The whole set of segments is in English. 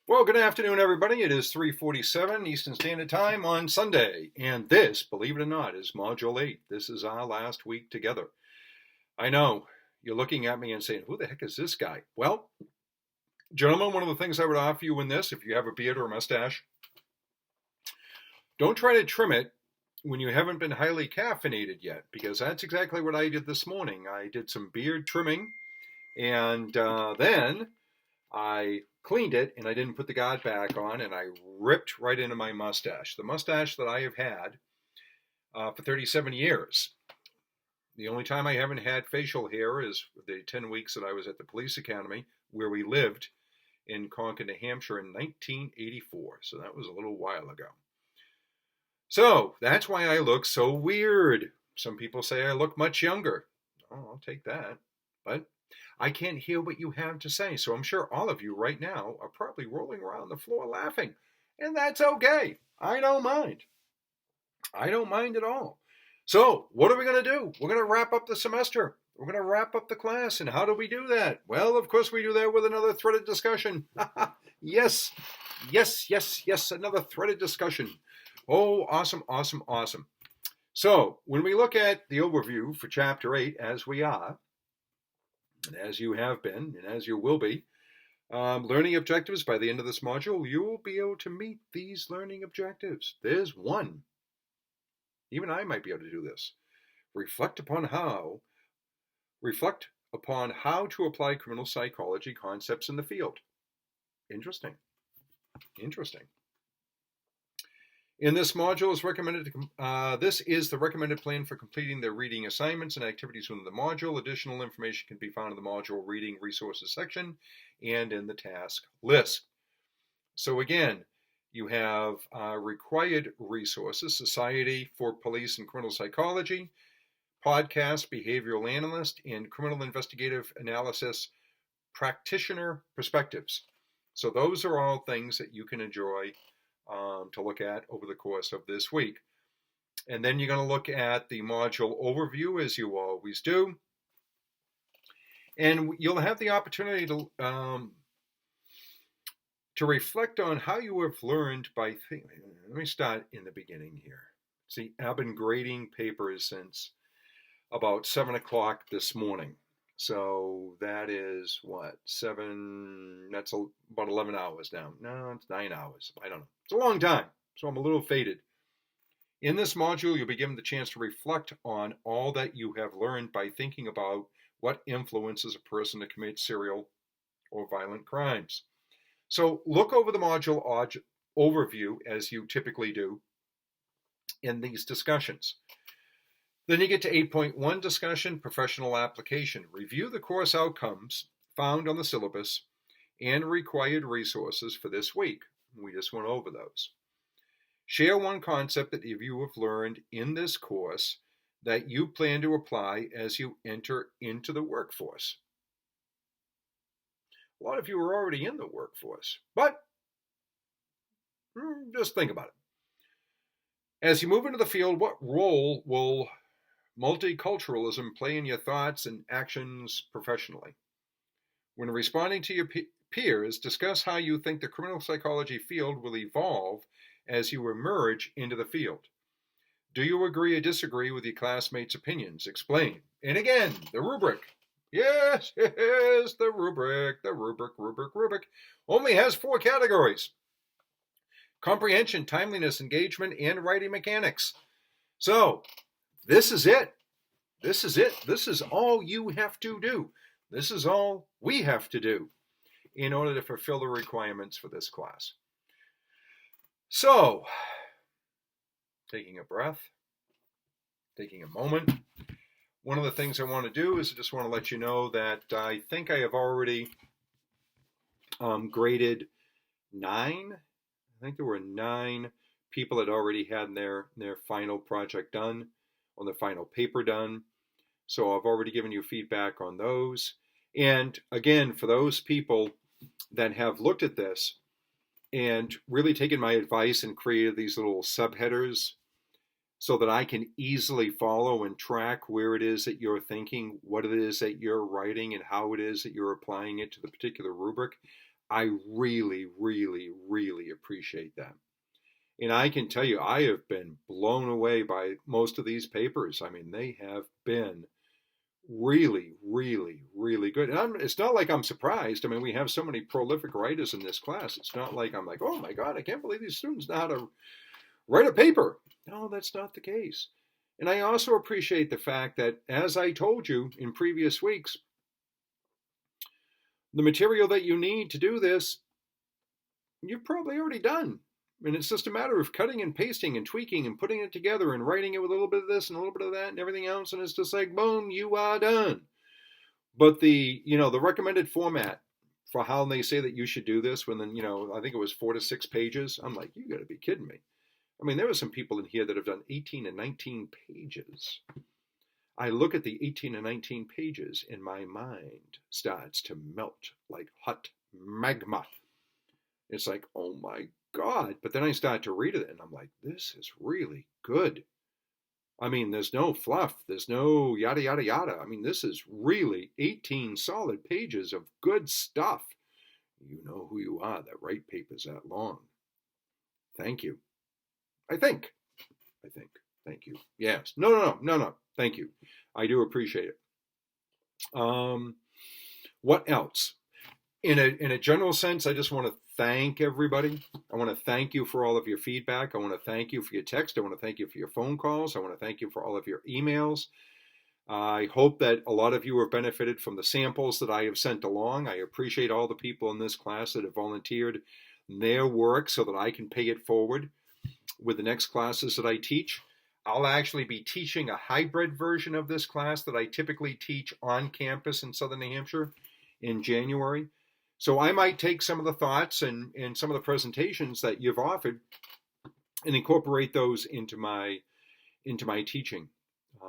Well, good afternoon, everybody. It is 3:47 Eastern Standard Time on Sunday, and this, believe it or not, is Module 8. This is our last week together. I know you're looking at me and saying, who the heck is this guy? Well, gentlemen, one of the things I would offer you in this, if you have a beard or a mustache, don't try to trim it when you haven't been highly caffeinated yet, because that's exactly what I did this morning. I did some beard trimming, and then I cleaned it and I didn't put the guard back on, and I ripped right into my mustache. The mustache that I have had for 37 years. The only time I haven't had facial hair is the 10 weeks that I was at the police academy where we lived in Concord, New Hampshire in 1984. So that was a little while ago. So that's why I look so weird. Some people say I look much younger. Oh, I'll take that. But I can't hear what you have to say, so I'm sure all of you right now are probably rolling around the floor laughing. And that's okay. I don't mind. I don't mind at all. So, what are we going to do? We're going to wrap up the semester. We're going to wrap up the class. And how do we do that? Well, of course, we do that with another threaded discussion. Yes, yes, yes, yes, another threaded discussion. Oh, awesome, awesome, awesome. So, when we look at the overview for Chapter 8, as we are, and as you have been, and as you will be, learning objectives by the end of this module, you will be able to meet these learning objectives. There's one. Even I might be able to do this. Reflect upon how to apply criminal psychology concepts in the field. Interesting. In this module is recommended. This is the recommended plan for completing the reading assignments and activities within the module. Additional information can be found in the module reading resources section and in the task list. So again, you have required resources: Society for Police and Criminal Psychology, podcast, Behavioral Analyst, and Criminal Investigative Analysis Practitioner Perspectives. So those are all things that you can enjoy to look at over the course of this week. And then you're going to look at the module overview, as you always do. And you'll have the opportunity to reflect on how you have learned by thinking. Let me start in the beginning here. See, I've been grading papers since about 7 o'clock this morning. So that is what? 7, that's about 11 hours now. No, it's 9 hours. I don't know. It's a long time, so I'm a little faded. In this module, you'll be given the chance to reflect on all that you have learned by thinking about what influences a person to commit serial or violent crimes. So look over the module overview as you typically do in these discussions. Then you get to 8.1 discussion, professional application. Review the course outcomes found on the syllabus and required resources for this week. We just went over those. Share one concept that you have learned in this course that you plan to apply as you enter into the workforce. A lot of you are already in the workforce, but just think about it. As you move into the field, what role will multiculturalism play in your thoughts and actions professionally? When responding to your peers, discuss how you think the criminal psychology field will evolve as you emerge into the field. Do you agree or disagree with your classmates' opinions? Explain. And again, the rubric. Yes, the rubric. Only has 4 categories: comprehension, timeliness, engagement, and writing mechanics. So, this is it. This is all you have to do. This is all we have to do in order to fulfill the requirements for this class. So, taking a breath, taking a moment. One of the things I want to do is I just want to let you know that I think I have already graded 9. I think there were 9 people that already had their final project done, on the final paper done. So I've already given you feedback on those. And again, for those people that have looked at this and really taken my advice and created these little subheaders so that I can easily follow and track where it is that you're thinking, what it is that you're writing, and how it is that you're applying it to the particular rubric, I really, really, really appreciate that. And I can tell you, I have been blown away by most of these papers. I mean, they have been really, really, really good. And it's not like I'm surprised. I mean, we have so many prolific writers in this class. It's not like I'm like, oh my God, I can't believe these students know how to write a paper. No, that's not the case. And I also appreciate the fact that, as I told you in previous weeks, the material that you need to do this, you've probably already done. And it's just a matter of cutting and pasting and tweaking and putting it together and writing it with a little bit of this and a little bit of that and everything else. And it's just like, boom, you are done. But the recommended format for how they say that you should do this, when then, I think it was 4 to 6 pages. I'm like, you got to be kidding me. I mean, there are some people in here that have done 18 and 19 pages. I look at the 18 and 19 pages and my mind starts to melt like hot magma. It's like, oh my God. But then I start to read it and I'm like, this is really good. I mean, there's no fluff. There's no yada, yada, yada. I mean, this is really 18 solid pages of good stuff. You know who you are that write papers that long. Thank you. I think. Thank you. Yes. No. Thank you. I do appreciate it. What else? In a general sense, I just want to thank everybody. I want to thank you for all of your feedback. I want to thank you for your text. I want to thank you for your phone calls. I want to thank you for all of your emails. I hope that a lot of you have benefited from the samples that I have sent along. I appreciate all the people in this class that have volunteered their work so that I can pay it forward with the next classes that I teach. I'll actually be teaching a hybrid version of this class that I typically teach on campus in Southern New Hampshire in January. So I might take some of the thoughts and some of the presentations that you've offered and incorporate those into my teaching,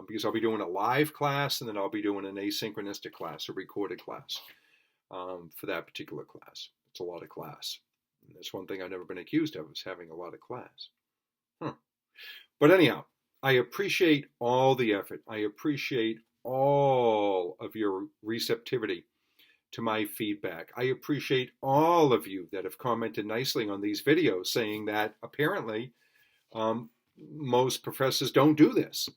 because I'll be doing a live class and then I'll be doing an asynchronistic class, a recorded class for that particular class. It's a lot of class. And that's one thing I've never been accused of, is having a lot of class. But anyhow, I appreciate all the effort. I appreciate all of your receptivity to my feedback. I appreciate all of you that have commented nicely on these videos, saying that apparently most professors don't do this.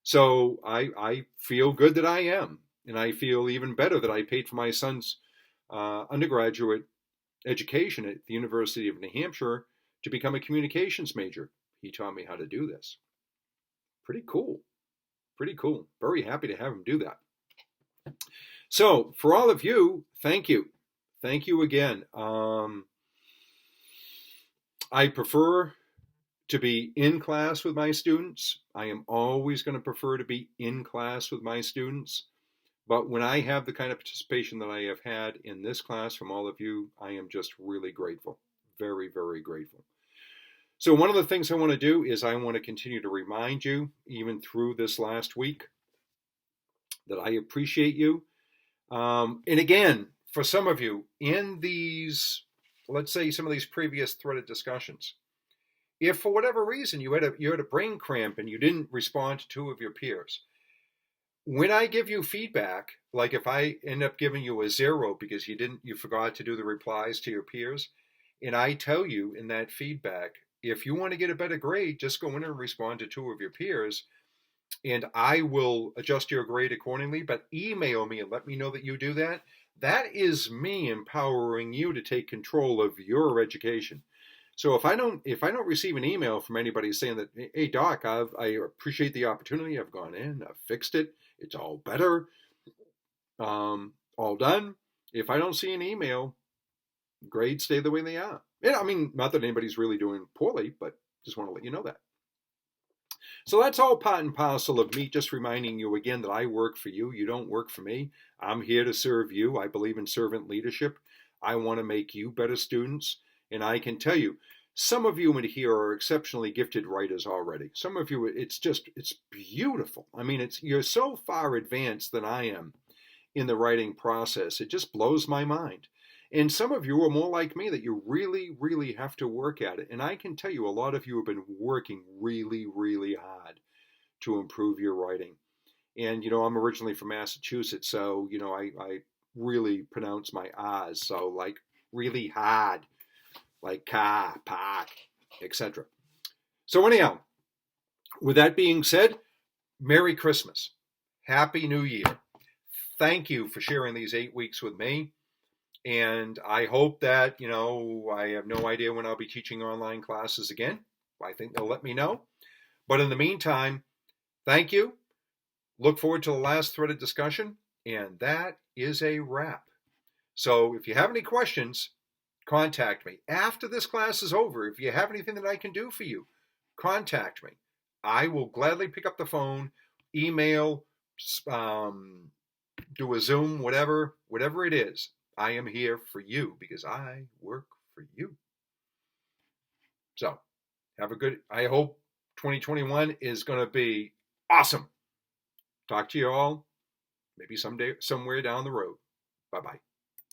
So I feel good that I am, and I feel even better that I paid for my son's undergraduate education at the University of New Hampshire to become a communications major. He taught me how to do this. Pretty cool. Pretty cool. Very happy to have him do that. So for all of you, thank you. Thank you again. I prefer to be in class with my students. I am always going to prefer to be in class with my students. But when I have the kind of participation that I have had in this class from all of you, I am just really grateful. Very, very grateful. So one of the things I want to do is I want to continue to remind you, even through this last week, that I appreciate you. And again, for some of you, in these, let's say some of these previous threaded discussions, if for whatever reason you had a brain cramp and you didn't respond to 2 of your peers, when I give you feedback, like if I end up giving you a 0 because you forgot to do the replies to your peers, and I tell you in that feedback, if you want to get a better grade, just go in and respond to 2 of your peers, and I will adjust your grade accordingly, but email me and let me know that you do that. That is me empowering you to take control of your education. So if I don't receive an email from anybody saying that, hey doc, I appreciate the opportunity, I've gone in, I've fixed it, it's all better, all done. If I don't see an email, grades stay the way they are. Yeah, I mean, not that anybody's really doing poorly, but just want to let you know that. So that's all part and parcel of me just reminding you again that I work for you. You don't work for me. I'm here to serve you. I believe in servant leadership. I want to make you better students. And I can tell you, some of you in here are exceptionally gifted writers already. Some of you, it's beautiful. I mean, you're so far advanced than I am in the writing process. It just blows my mind. And some of you are more like me, that you really, really have to work at it. And I can tell you, a lot of you have been working really, really hard to improve your writing. And, I'm originally from Massachusetts, so, I really pronounce my R's. So, like, really hard, like car, park, etc. So anyhow, with that being said, Merry Christmas. Happy New Year. Thank you for sharing these 8 weeks with me. And I hope that, I have no idea when I'll be teaching online classes again. I think they'll let me know. But in the meantime, thank you. Look forward to the last threaded discussion. And that is a wrap. So if you have any questions, contact me. After this class is over, if you have anything that I can do for you, contact me. I will gladly pick up the phone, email, do a Zoom, whatever it is. I am here for you because I work for you. So I hope 2021 is going to be awesome. Talk to you all maybe someday, somewhere down the road. Bye-bye.